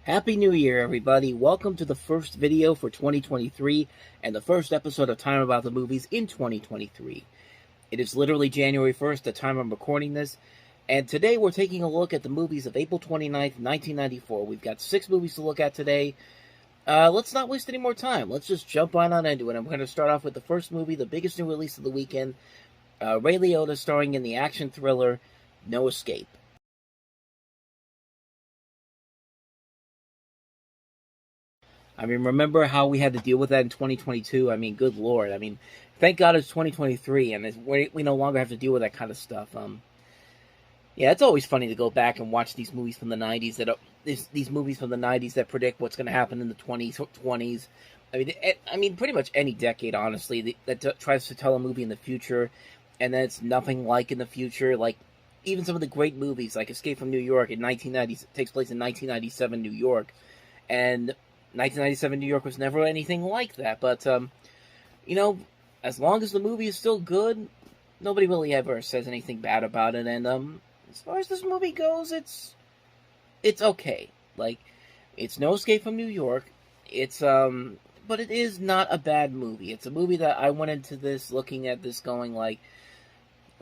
Happy New Year, everybody. Welcome to the first video for 2023 and the first episode of Time About the Movies in 2023. It is literally January 1st, the time I'm recording this, and today we're taking a look at the movies of April 29th, 1994. We've got 6 movies to look at today. Let's not waste any more time. Let's just jump on into it. I'm going to start off with the first movie, the biggest new release of the weekend, Ray Liotta starring in the action thriller No Escape. I mean, remember how we had to deal with that in 2022? I mean, good lord. I mean, thank God it's 2023, and we no longer have to deal with that kind of stuff. Yeah, it's always funny to go back and watch these movies from the 90s these movies from the 90s that predict what's going to happen in the 20s. I mean, pretty much any decade, honestly, that tries to tell a movie in the future, and then it's nothing like in the future. Like, even some of the great movies, like Escape from New York in 1990, takes place in 1997 New York, and 1997 New York was never anything like that, but, as long as the movie is still good, nobody really ever says anything bad about it, and, as far as this movie goes, it's okay. Like, it's No Escape from New York, but it is not a bad movie. It's a movie that I went into this looking at this going like,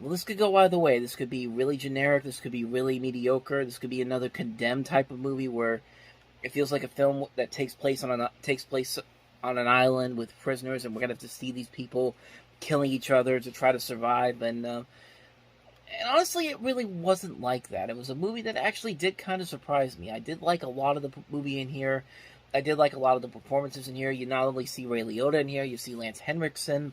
well, this could go either way. This could be really generic, this could be really mediocre, this could be another Condemned type of movie where it feels like a film that takes place on an island with prisoners, and we're gonna have to see these people killing each other to try to survive. And honestly, it really wasn't like that. It was a movie that actually did kind of surprise me. I did like a lot of the movie in here. I did like a lot of the performances in here. You not only see Ray Liotta in here, you see Lance Henriksen,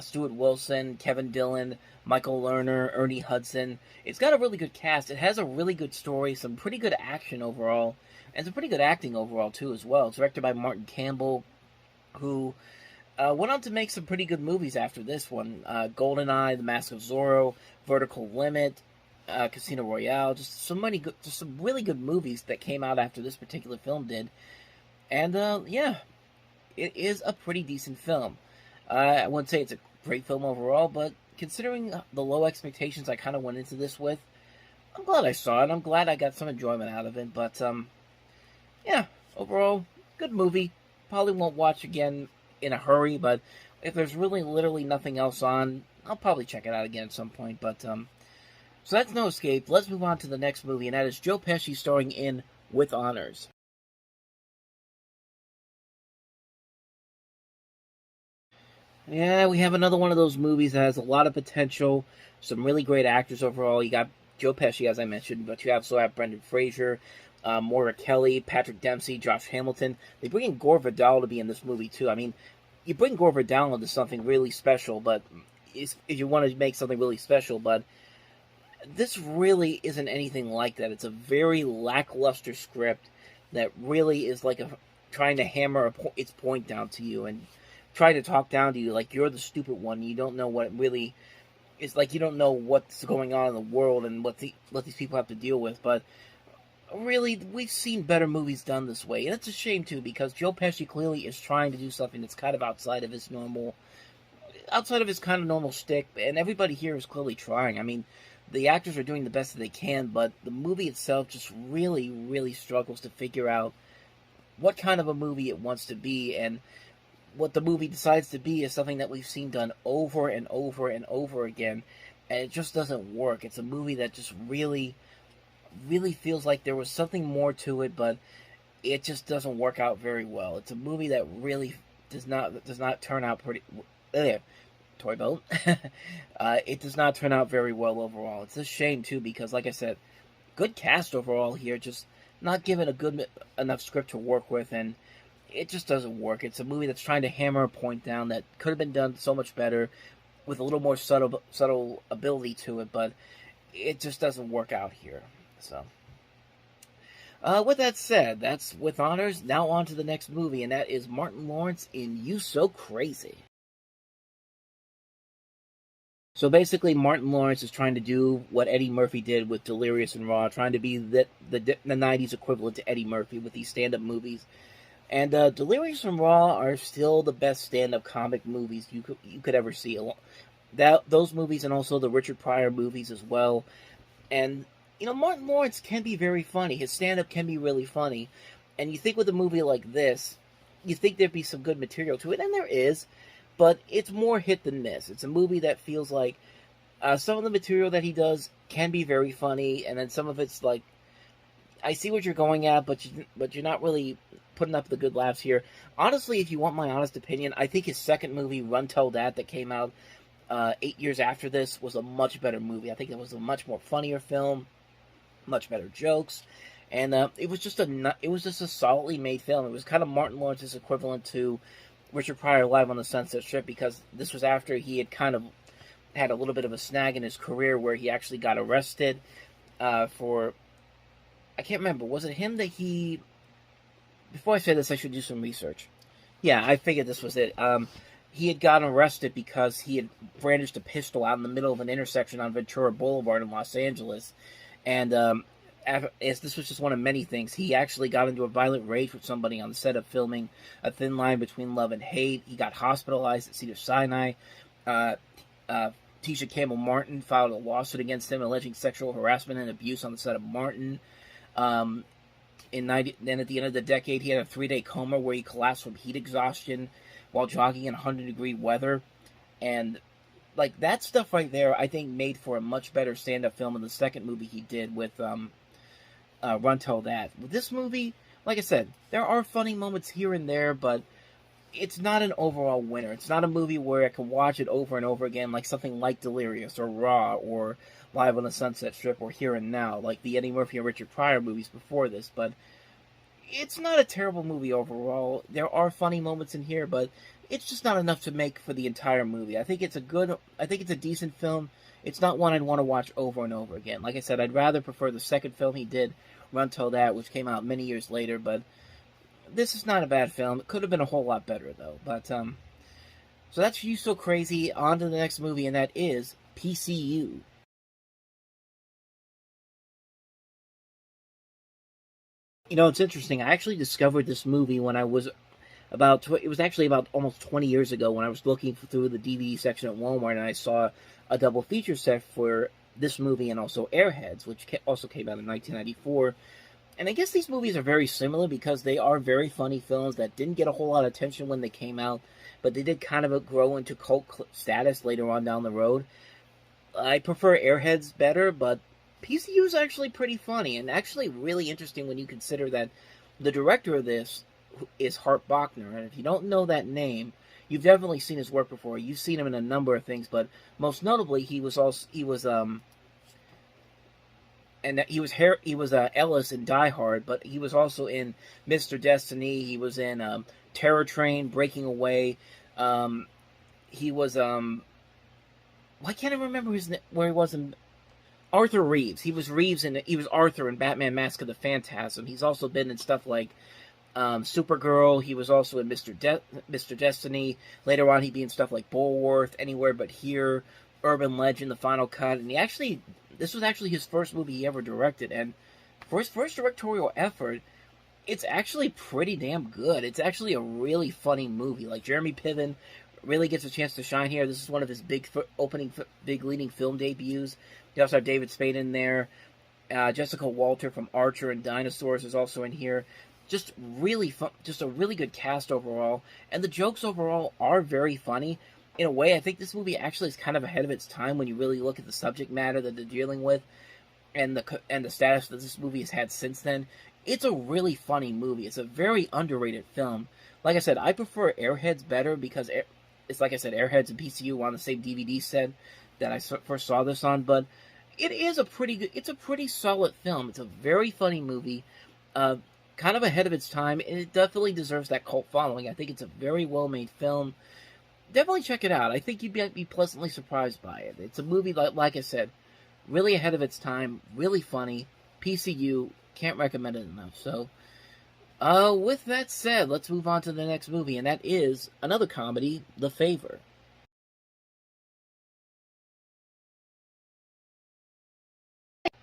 Stuart Wilson, Kevin Dillon, Michael Lerner, Ernie Hudson. It's got a really good cast. It has a really good story, some pretty good action overall, and some pretty good acting overall, too, as well. It's directed by Martin Campbell, who went on to make some pretty good movies after this one. GoldenEye, The Mask of Zorro, Vertical Limit, Casino Royale. Just some really good movies that came out after this particular film did. And, yeah, it is a pretty decent film. I wouldn't say it's a great film overall, but considering the low expectations I kind of went into this with, I'm glad I saw it. I'm glad I got some enjoyment out of it, but, yeah, overall, good movie. Probably won't watch again in a hurry, but if there's really literally nothing else on, I'll probably check it out again at some point. But, so that's No Escape. Let's move on to the next movie, and that is Joe Pesci starring in With Honors. Yeah, we have another one of those movies that has a lot of potential, some really great actors overall. You got Joe Pesci, as I mentioned, but you also have Brendan Fraser, Moira Kelly, Patrick Dempsey, Josh Hamilton. They bring in Gore Vidal to be in this movie, too. I mean, you bring Gore Vidal into something really special, but if you want to make something really special, but this really isn't anything like that. It's a very lackluster script that really is like trying to hammer its point down to you and try to talk down to you like you're the stupid one. You don't know what it really is like. You don't know what's going on in the world and what these people have to deal with, but really, we've seen better movies done this way, and it's a shame, too, because Joe Pesci clearly is trying to do something that's kind of outside of his kind of normal shtick, and everybody here is clearly trying. I mean, the actors are doing the best that they can, but the movie itself just really, really struggles to figure out what kind of a movie it wants to be, and what the movie decides to be is something that we've seen done over and over and over again, and it just doesn't work. It's a movie that just really feels like there was something more to it, but it just doesn't work out very well. It's a movie that really does not turn out pretty. Toy boat. It does not turn out very well overall. It's a shame too, because like I said, good cast overall here, just not given a good enough script to work with, and it just doesn't work. It's a movie that's trying to hammer a point down that could have been done so much better with a little more subtle ability to it, but it just doesn't work out here. So, with that said, that's With Honors. Now on to the next movie, and that is Martin Lawrence in You So Crazy. So basically, Martin Lawrence is trying to do what Eddie Murphy did with Delirious and Raw, trying to be the 90s equivalent to Eddie Murphy with these stand-up movies. And Delirious and Raw are still the best stand-up comic movies you could ever see. Those movies, and also the Richard Pryor movies as well. And Martin Lawrence can be very funny. His stand-up can be really funny. And you think with a movie like this, you think there'd be some good material to it, and there is, but it's more hit than miss. It's a movie that feels like some of the material that he does can be very funny, and then some of it's like, I see what you're going at, but you're not really putting up the good laughs here. Honestly, if you want my honest opinion, I think his second movie, Run Tell That came out 8 years after this, was a much better movie. I think it was a much more funnier film, much better jokes, and it was just a solidly made film. It was kind of Martin Lawrence's equivalent to Richard Pryor Live on the Sunset Strip, because this was after he had kind of had a little bit of a snag in his career where he actually got arrested for, I can't remember, was it him that he, before I say this I should do some research. Yeah, I figured this was it. He had gotten arrested because he had brandished a pistol out in the middle of an intersection on Ventura Boulevard in Los Angeles, and as this was just one of many things, he actually got into a violent rage with somebody on the set of filming A Thin Line Between Love and Hate. He got hospitalized at Cedars-Sinai. Tisha Campbell Martin filed a lawsuit against him alleging sexual harassment and abuse on the set of Martin. Then at the end of the decade, he had a 3-day coma where he collapsed from heat exhaustion while jogging in 100-degree weather. And like that stuff right there, I think made for a much better stand-up film in the second movie he did with Run Tell That. With this movie, like I said, there are funny moments here and there, but it's not an overall winner. It's not a movie where I can watch it over and over again, like something like Delirious or Raw or Live on the Sunset Strip or Here and Now, like the Eddie Murphy and Richard Pryor movies before this. But it's not a terrible movie overall. There are funny moments in here, but it's just not enough to make for the entire movie. I think it's a decent film. It's not one I'd want to watch over and over again. Like I said, I'd rather prefer the second film he did, Run Till That, which came out many years later, but this is not a bad film. It could have been a whole lot better, though. But, so that's You So Crazy. On to the next movie, and that is PCU. You know, it's interesting. I actually discovered this movie when I was it was actually about almost 20 years ago when I was looking through the DVD section at Walmart, and I saw a double feature set for this movie and also Airheads, which also came out in 1994. And I guess these movies are very similar because they are very funny films that didn't get a whole lot of attention when they came out, but they did kind of grow into cult status later on down the road. I prefer Airheads better, but PCU is actually pretty funny and actually really interesting when you consider that the director of this is Hart Bochner. And if you don't know that name, you've definitely seen his work before. You've seen him in a number of things, but most notably, he was Ellis in Die Hard, but he was also in Mr. Destiny. He was in Terror Train, Breaking Away. He was why can't I remember where he was in Arthur Reeves. He was Arthur in Batman: Mask of the Phantasm. He's also been in stuff like Supergirl. He was also in Mr. Destiny. Later on, he'd be in stuff like Bulworth, Anywhere But Here, Urban Legend, The Final Cut, and this was actually his first movie he ever directed, and for his first directorial effort, it's actually pretty damn good. It's actually a really funny movie. Like, Jeremy Piven really gets a chance to shine here. This is one of his big leading film debuts. You also have David Spade in there. Jessica Walter from Archer and Dinosaurs is also in here. Just really fun, just a really good cast overall, and the jokes overall are very funny. In a way, I think this movie actually is kind of ahead of its time when you really look at the subject matter that they're dealing with, and the status that this movie has had since then. It's a really funny movie. It's a very underrated film. Like I said, I prefer Airheads better because it's like I said, Airheads and PCU were on the same DVD set that I first saw this on. But it is it's a pretty solid film. It's a very funny movie, kind of ahead of its time, and it definitely deserves that cult following. I think it's a very well made film. Definitely check it out. I think you'd be pleasantly surprised by it. It's a movie, like I said, really ahead of its time, really funny. PCU, can't recommend it enough. So, with that said, let's move on to the next movie, and that is another comedy, The Favor.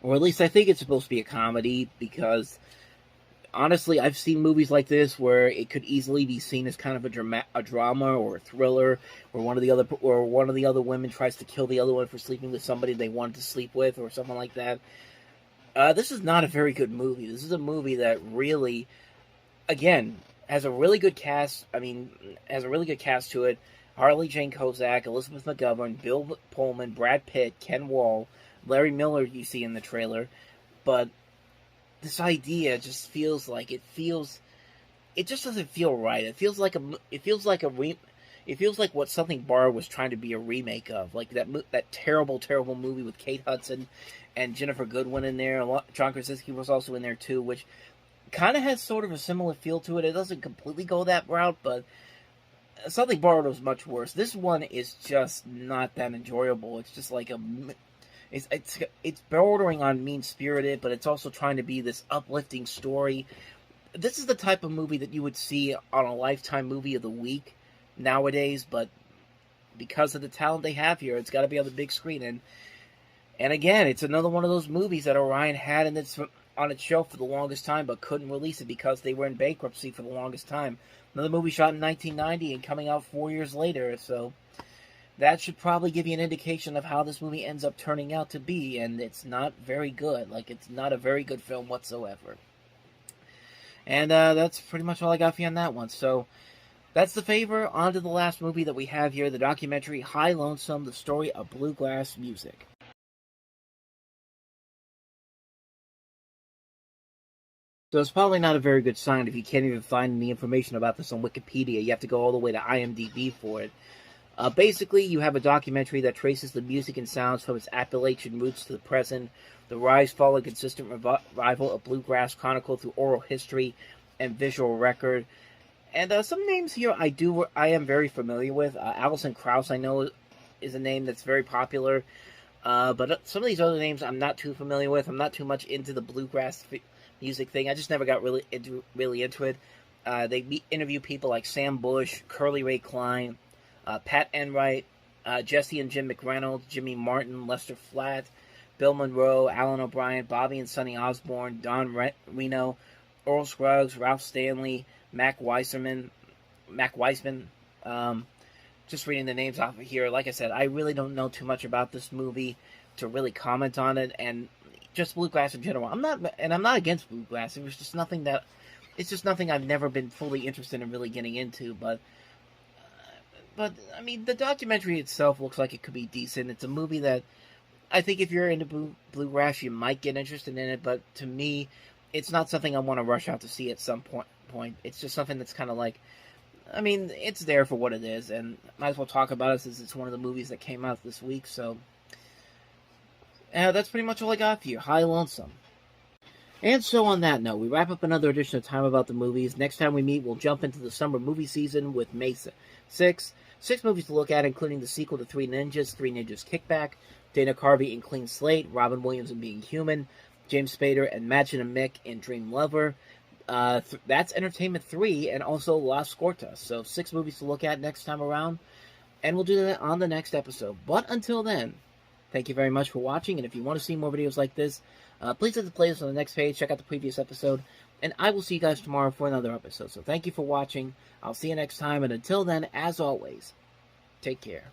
Or at least I think it's supposed to be a comedy, because honestly, I've seen movies like this where it could easily be seen as kind of a drama or a thriller, where one of the other women tries to kill the other one for sleeping with somebody they wanted to sleep with, or something like that. This is not a very good movie. This is a movie that really again, has a really good cast. I mean, has a really good cast to it. Harley Jane Kozak, Elizabeth McGovern, Bill Pullman, Brad Pitt, Ken Wall, Larry Miller you see in the trailer. But this idea just feels like it just doesn't feel right. It feels like what Something Borrowed was trying to be a remake of, like that terrible movie with Kate Hudson and Jennifer Goodwin in there. John Krasinski was also in there too, which kind of has sort of a similar feel to it. It doesn't completely go that route, but Something Borrowed was much worse. This one is just not that enjoyable. It's just like it's bordering on mean spirited, but it's also trying to be this uplifting story. This is the type of movie that you would see on a Lifetime Movie of the Week nowadays, but because of the talent they have here, it's got to be on the big screen. And again, it's another one of those movies that Orion had on its shelf for the longest time, but couldn't release it because they were in bankruptcy for the longest time. Another movie shot in 1990 and coming out 4 years later, so that should probably give you an indication of how this movie ends up turning out to be, and it's not very good. Like, it's not a very good film whatsoever. And that's pretty much all I got for you on that one. So that's The Favor. On to the last movie that we have here, the documentary High Lonesome, the story of bluegrass music. So it's probably not a very good sign if you can't even find any information about this on Wikipedia. You have to go all the way to IMDb for it. Basically, you have a documentary that traces the music and sounds from its Appalachian roots to the present, the rise, fall, and consistent revival of bluegrass chronicled through oral history and visual record. And some names here I am very familiar with. Alison Krauss, I know, is a name that's very popular. But some of these other names I'm not too familiar with. I'm not too much into the bluegrass music thing. I just never got really into it. They interview people like Sam Bush, Curly Ray Klein, Pat Enright, Jesse and Jim McReynolds, Jimmy Martin, Lester Flatt, Bill Monroe, Alan O'Brien, Bobby and Sonny Osborne, Don Reno, Earl Scruggs, Ralph Stanley, Mac Weissman. Just reading the names off of here. Like I said, I really don't know too much about this movie to really comment on it, and just bluegrass in general. I'm not against bluegrass. It's just nothing I've never been fully interested in really getting into. But I mean, the documentary itself looks like it could be decent. It's a movie that I think if you're into bluegrass, you might get interested in it. But to me, it's not something I want to rush out to see at some point. It's just something that's kind of like, I mean, it's there for what it is, and might as well talk about it since it's one of the movies that came out this week. So that's pretty much all I got for you. High Lonesome. And so on that note, we wrap up another edition of Time About the Movies. Next time we meet, we'll jump into the summer movie season with May 6. 6 movies to look at, including the sequel to Three Ninjas Kickback, Dana Carvey in Clean Slate, Robin Williams in Being Human, James Spader and Madgen and Mick in Dream Lover. That's Entertainment 3, and also Las Cortas. So 6 movies to look at next time around, and we'll do that on the next episode. But until then, thank you very much for watching, and if you want to see more videos like this, please hit the playlist on the next page, check out the previous episode, and I will see you guys tomorrow for another episode. So thank you for watching, I'll see you next time, and until then, as always, take care.